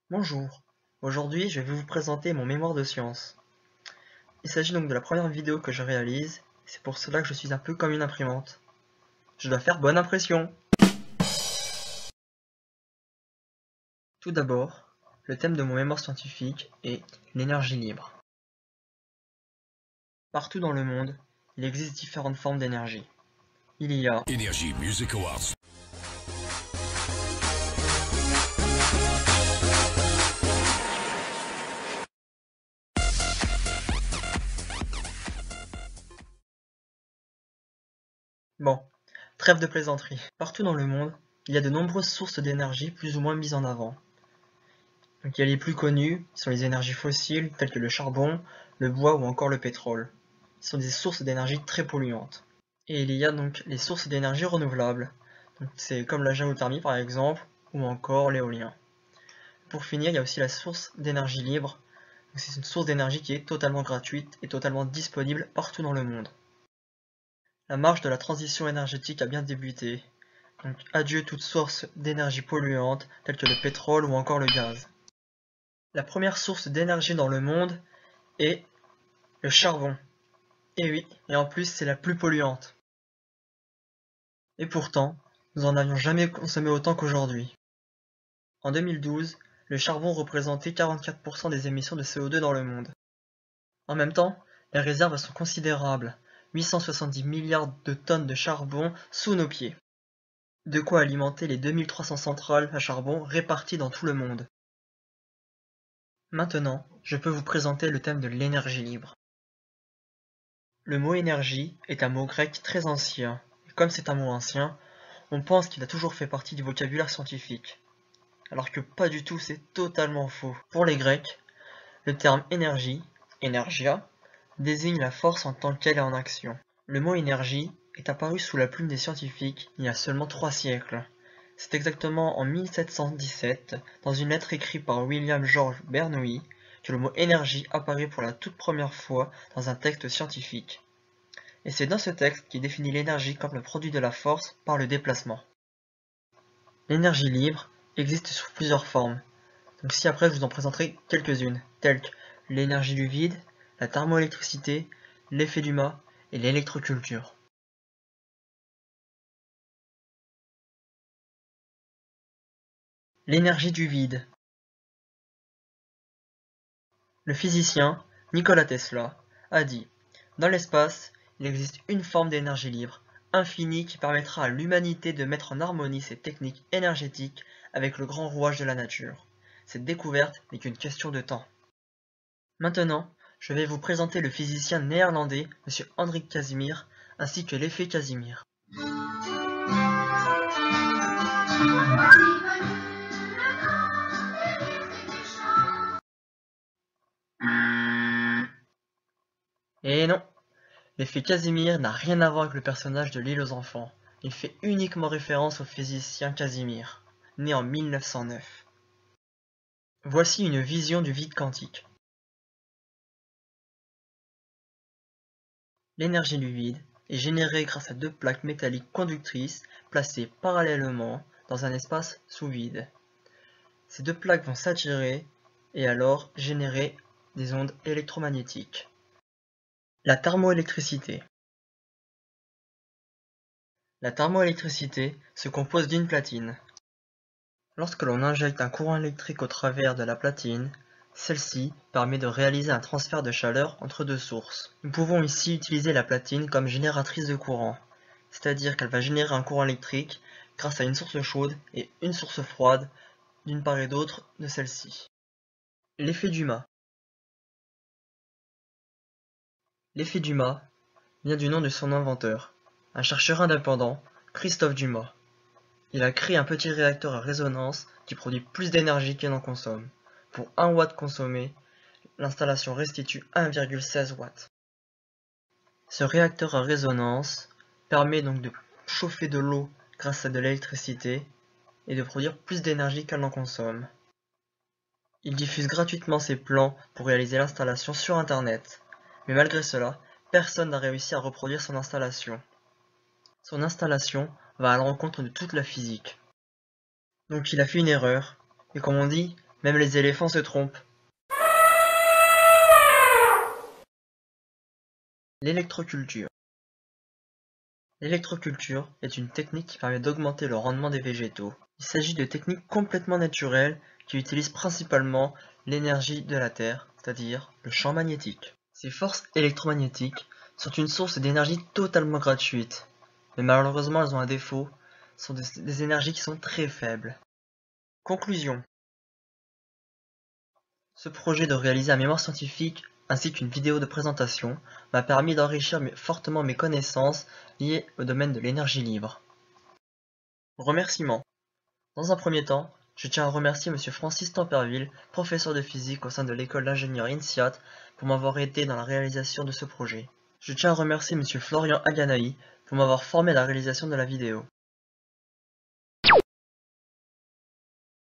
Bonjour, aujourd'hui je vais vous présenter mon mémoire de sciences. Il s'agit donc de la première vidéo que je réalise, c'est pour cela que je suis un peu comme une imprimante. Je dois faire bonne impression. Tout d'abord, le thème de mon mémoire scientifique est l'énergie libre. Partout dans le monde, il existe différentes formes d'énergie. Il y a Energy Music Awards. Bon, trêve de plaisanterie. Partout dans le monde, il y a de nombreuses sources d'énergie plus ou moins mises en avant. Donc il y a les plus connues, qui sont les énergies fossiles, telles que le charbon, le bois ou encore le pétrole. Ce sont des sources d'énergie très polluantes. Et il y a donc les sources d'énergie renouvelables. C'est comme la géothermie par exemple, ou encore l'éolien. Pour finir, il y a aussi la source d'énergie libre. C'est une source d'énergie qui est totalement gratuite et totalement disponible partout dans le monde. La marche de la transition énergétique a bien débuté. Donc adieu toute source d'énergie polluante telle que le pétrole ou encore le gaz. La première source d'énergie dans le monde est le charbon. Et oui, et en plus c'est la plus polluante. Et pourtant, nous en avions jamais consommé autant qu'aujourd'hui. En 2012, le charbon représentait 44% des émissions de CO2 dans le monde. En même temps, les réserves sont considérables, 870 milliards de tonnes de charbon sous nos pieds. De quoi alimenter les 2300 centrales à charbon réparties dans tout le monde. Maintenant, je peux vous présenter le thème de l'énergie libre. Le mot énergie est un mot grec très ancien, et comme c'est un mot ancien, on pense qu'il a toujours fait partie du vocabulaire scientifique. Alors que pas du tout, c'est totalement faux. Pour les Grecs, le terme énergie, energia, désigne la force en tant qu'elle est en action. Le mot énergie est apparu sous la plume des scientifiques il y a seulement 3 siècles. C'est exactement en 1717, dans une lettre écrite par William George Bernoulli, que le mot énergie apparaît pour la toute première fois dans un texte scientifique. Et c'est dans ce texte qu'il définit l'énergie comme le produit de la force par le déplacement. L'énergie libre existe sous plusieurs formes. Donc ci-après je vous en présenterai quelques-unes, telles que l'énergie du vide, la thermoélectricité, l'effet du mât et l'électroculture. L'énergie du vide. Le physicien Nikola Tesla a dit « Dans l'espace, il existe une forme d'énergie libre, infinie qui permettra à l'humanité de mettre en harmonie ses techniques énergétiques avec le grand rouage de la nature. Cette découverte n'est qu'une question de temps. » Maintenant, je vais vous présenter le physicien néerlandais M. Hendrik Casimir ainsi que l'effet Casimir. Et non, l'effet Casimir n'a rien à voir avec le personnage de l'île aux enfants. Il fait uniquement référence au physicien Casimir, né en 1909. Voici une vision du vide quantique. L'énergie du vide est générée grâce à deux plaques métalliques conductrices placées parallèlement dans un espace sous vide. Ces deux plaques vont s'attirer et alors générer des ondes électromagnétiques. La thermoélectricité. La thermoélectricité se compose d'une platine. Lorsque l'on injecte un courant électrique au travers de la platine, celle-ci permet de réaliser un transfert de chaleur entre deux sources. Nous pouvons ici utiliser la platine comme génératrice de courant, c'est-à-dire qu'elle va générer un courant électrique grâce à une source chaude et une source froide d'une part et d'autre de celle-ci. L'effet du mât. L'effet du mât vient du nom de son inventeur, un chercheur indépendant, Christophe Dumas. Il a créé un petit réacteur à résonance qui produit plus d'énergie qu'il n'en consomme. Pour 1 watt consommé, l'installation restitue 1,16 watts. Ce réacteur à résonance permet donc de chauffer de l'eau grâce à de l'électricité et de produire plus d'énergie qu'elle n'en consomme. Il diffuse gratuitement ses plans pour réaliser l'installation sur Internet. Mais malgré cela, personne n'a réussi à reproduire son installation. Son installation va à l'encontre de toute la physique. Donc il a fait une erreur, et comme on dit, même les éléphants se trompent. L'électroculture. L'électroculture est une technique qui permet d'augmenter le rendement des végétaux. Il s'agit de techniques complètement naturelles qui utilisent principalement l'énergie de la Terre, c'est-à-dire le champ magnétique. Ces forces électromagnétiques sont une source d'énergie totalement gratuite, mais malheureusement elles ont un défaut, ce sont des énergies qui sont très faibles. Conclusion. Ce projet de réaliser un mémoire scientifique ainsi qu'une vidéo de présentation m'a permis d'enrichir fortement mes connaissances liées au domaine de l'énergie libre. Remerciements. Dans un premier temps, je tiens à remercier Monsieur Francis Temperville, professeur de physique au sein de l'école d'ingénieurs INSEAD, pour m'avoir aidé dans la réalisation de ce projet. Je tiens à remercier Monsieur Florian Aganaï pour m'avoir formé à la réalisation de la vidéo.